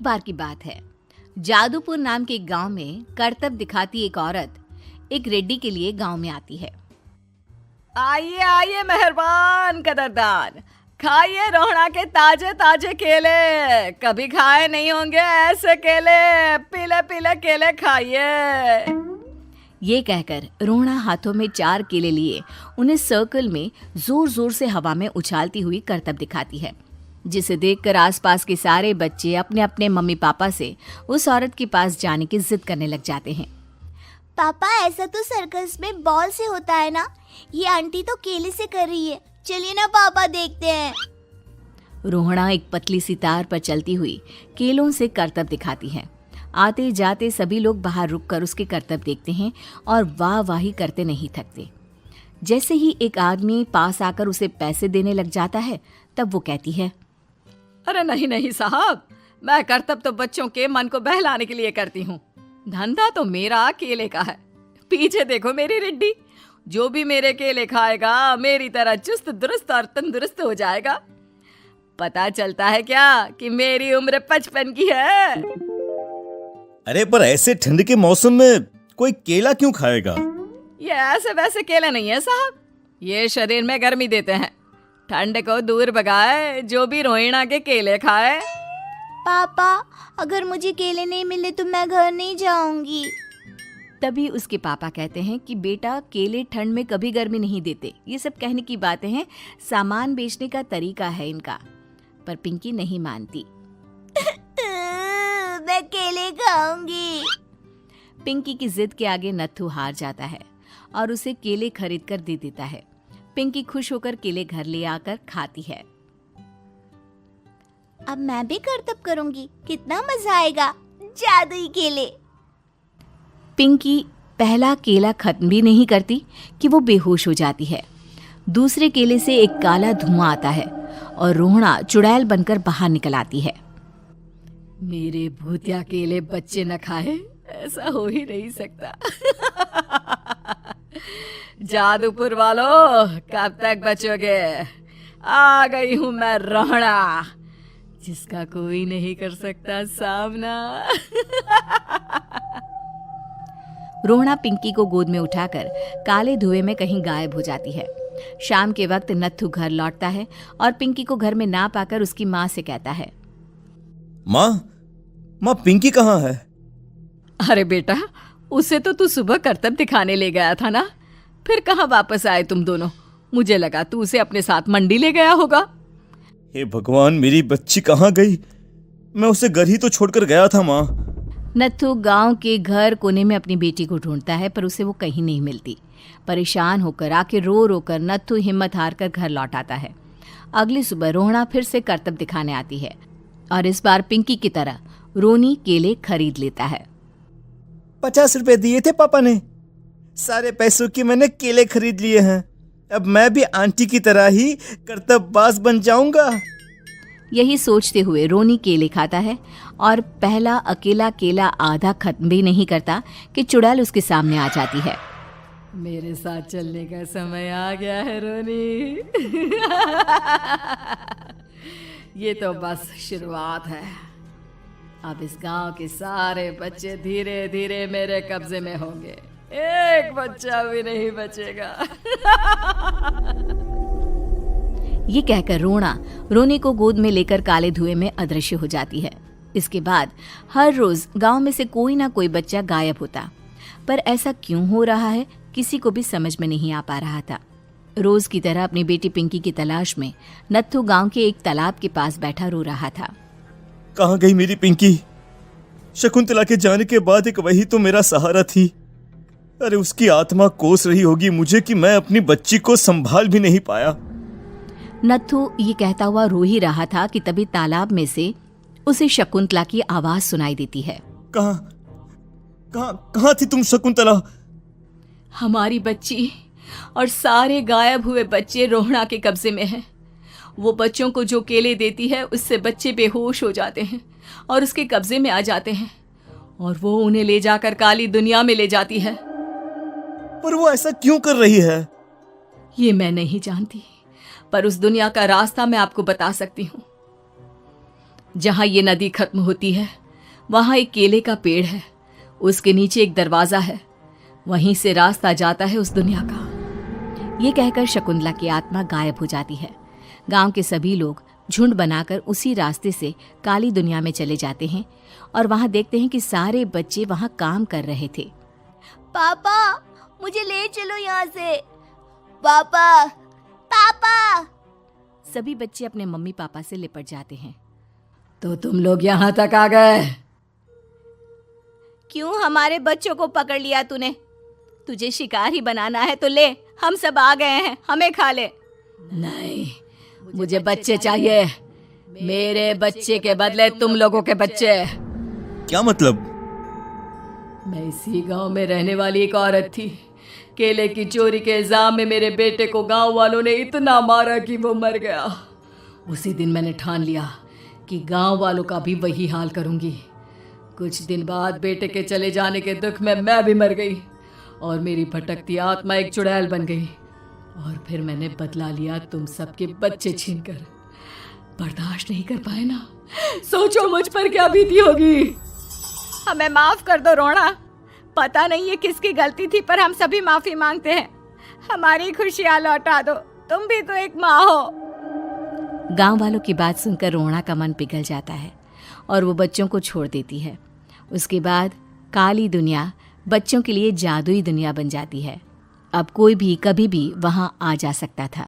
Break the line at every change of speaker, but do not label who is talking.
बार की बात है, जादूपुर नाम के एक गांव में करतब दिखाती एक औरत एक रेड्डी के लिए गांव में आती है।
आइए आइए मेहरबान कदरदान, खाइए रोहड़ा के ताजे ताजे केले। कभी खाए नहीं होंगे ऐसे केले। पीले पीले केले खाइए।
ये कहकर रोहड़ा हाथों में 4 केले लिए उन्हें सर्कल में जोर जोर से हवा में उछालती हुई करतब दिखाती है, जिसे देखकर आसपास के सारे बच्चे अपने अपने मम्मी पापा से उस औरत के पास जाने की जिद करने लग जाते हैं।
पापा, ऐसा तो सर्कस में बॉल से होता है ना, ये आंटी तो केले से कर रही है। चलिए ना पापा, देखते हैं।
रोहड़ा एक पतली सी तार पर चलती हुई केलों से करतब दिखाती है। आते जाते सभी लोग बाहर रुककर उसके करतब देखते हैं और वाह वाही करते नहीं थकते। जैसे ही एक आदमी पास आकर उसे पैसे देने लग जाता है, तब वो कहती है,
अरे नहीं नहीं साहब, मैं करतब तो बच्चों के मन को बहलाने के लिए करती हूँ। धंधा तो मेरा केले का है। पीछे देखो मेरी रिड्डी, जो भी मेरे केले खाएगा मेरी तरह चुस्त दुरुस्त और तंदुरुस्त हो जाएगा। पता चलता है क्या कि मेरी उम्र 55 की है।
अरे पर ऐसे ठंड के मौसम में कोई केला क्यों खाएगा?
ये ऐसे वैसे केले नहीं है साहब, ये शरीर में गर्मी देते हैं। ठंड को दूर भगाए जो भी रोहिणा के केले खाए।
पापा, अगर मुझे केले नहीं मिले तो मैं घर नहीं जाऊंगी।
तभी उसके पापा कहते हैं कि बेटा, केले ठंड में कभी गर्मी नहीं देते। ये सब कहने की बातें हैं, सामान बेचने का तरीका है इनका। पर पिंकी नहीं मानती।
मैं केले खाऊंगी।
पिंकी की जिद के आगे नत्थू हार जाता है और उसे केले खरीद कर दे देता है। पिंकी खुश होकर केले घर ले आकर खाती है।
अब मैं भी करतब करूंगी, कितना मजा आएगा। जादुई केले।
पिंकी पहला केला खत्म भी नहीं करती कि वो बेहोश हो जाती है। दूसरे केले से एक काला धुआं आता है और रोहड़ा चुड़ैल बनकर बाहर निकल आती है।
मेरे भूतिया केले बच्चे न खाए, ऐसा हो ही नहीं सकता। जादूपुर वालों, कब तक बचोगे? आ गई हूं मैं रोहड़ा, जिसका कोई नहीं कर सकता सामना।
रोहड़ा पिंकी को गोद में उठाकर काले धुएं में कहीं गायब हो जाती है। शाम के वक्त नत्थू घर लौटता है और पिंकी को घर में ना पाकर उसकी माँ से कहता है,
माँ पिंकी कहाँ है?
अरे बेटा, उसे तो तू सुबह करतब दिखाने ले गया था ना, फिर कहाँ वापस आए तुम दोनों? मुझे लगा तू उसे अपने साथ मंडी ले गया होगा।
हे भगवान, मेरी बच्ची कहाँ गई? मैं उसे घर ही तो छोड़कर गया था माँ।
नत्थू गांव के घर कोने में अपनी बेटी को ढूंढता है, पर उसे वो कहीं नहीं मिलती। परेशान होकर आके रो रो कर नत्थू हिम्मत हार कर घर लौट आता है। अगली सुबह रोहड़ा फिर से करतब दिखाने आती है और इस बार पिंकी की तरह रोनी केले खरीद लेता है।
50 रुपए दिए थे पापा ने, सारे पैसों की मैंने केले खरीद लिए हैं। अब मैं भी आंटी की तरह ही करतबबाज बन जाऊंगा।
यही सोचते हुए रोनी केले खाता है और पहला अकेला केला आधा खत्म भी नहीं करता कि चुड़ैल उसके सामने आ जाती है।
मेरे साथ चलने का समय आ गया है रोनी। ये तो बस शुरुआत है। अब इस गांव के सारे बच्चे धीरे धीरे मेरे कब्जे में होंगे, एक बच्चा भी नहीं बचेगा।
ये कहकर रोना रोनी को गोद में लेकर काले धुएं में अदृश्य हो जाती है। इसके बाद हर रोज गांव में से कोई ना कोई बच्चा गायब होता, पर ऐसा क्यों हो रहा है किसी को भी समझ में नहीं आ पा रहा था। रोज की तरह अपनी बेटी पिंकी की तलाश में नत्थू गांव के एक तालाब के पास बैठा रो रहा था।
कहाँ गई मेरी पिंकी? शकुंतला के जाने के बाद एक वही तो मेरा सहारा थी। अरे उसकी आत्मा कोस रही होगी मुझे कि मैं अपनी बच्ची को संभाल भी नहीं पाया।
नत्थू ये कहता हुआ रो ही रहा था कि तभी तालाब में से उसे शकुंतला की आवाज सुनाई देती है।
कहाँ थी तुम शकुंतला?
हमारी बच्ची और सारे गायब हुए बच्चे रोहड़ा के कब्जे में हैं। वो बच्चों को जो केले देती है उससे बच्चे बेहोश हो जाते हैं और उसके कब्जे में आ जाते हैं और वो उन्हें ले जाकर काली दुनिया में ले जाती है।
पर वो ऐसा क्यों कर रही है?
ये मैं नहीं जानती, पर उस दुनिया का रास्ता मैं आपको बता सकती हूँ। जहां ये नदी खत्म होती है वहां एक केले का पेड़ है, उसके नीचे एक दरवाजा है, वहीं से रास्ता जाता है उस दुनिया का।
ये कहकर शकुंतला की आत्मा गायब हो जाती है। गांव के सभी लोग झुंड बनाकर उसी रास्ते से काली दुनिया में चले जाते हैं और वहां देखते हैं कि सारे बच्चे वहां काम कर रहे थे।
पापा मुझे ले चलो यहाँ से। पापा पापा।
सभी बच्चे अपने मम्मी पापा से लिपट जाते हैं।
तो तुम लोग यहां तक आ गए?
क्यों हमारे बच्चों को पकड़ लिया तूने? तुझे शिकार ही बनाना है तो ले, हम सब आ गए हैं, हमें खा ले।
नहीं, मुझे बच्चे चाहिए। मेरे बच्चे के बदले तुम लोगों के बच्चे।
क्या मतलब?
मैं इसी गांव में रहने वाली एक औरत थी। केले की चोरी के इल्जाम में मेरे बेटे को गांव वालों ने इतना मारा कि वो मर गया। उसी दिन मैंने ठान लिया कि गांव वालों का भी वही हाल करूंगी। कुछ दिन बाद बेटे के चले जाने के दुख में मैं भी मर गई और मेरी भटकती आत्मा एक चुड़ैल बन गई। और फिर मैंने बदला लिया तुम सबके बच्चे छीनकर। बर्दाश्त नहीं कर पाए ना, सोचो मुझ पर क्या बीती होगी।
हमें माफ कर दो रोना, पता नहीं ये किसकी गलती थी पर हम सभी माफी मांगते हैं। हमारी खुशियां लौटा दो, तुम भी तो एक माँ हो। गांव वालों की बात सुनकर रोना का मन पिघल जाता है और वो बच्चों को छोड़ देती है। उसके बाद काली दुनिया बच्चों के लिए जादुई दुनिया बन जाती है। अब कोई भी कभी भी वहां आ जा सकता था।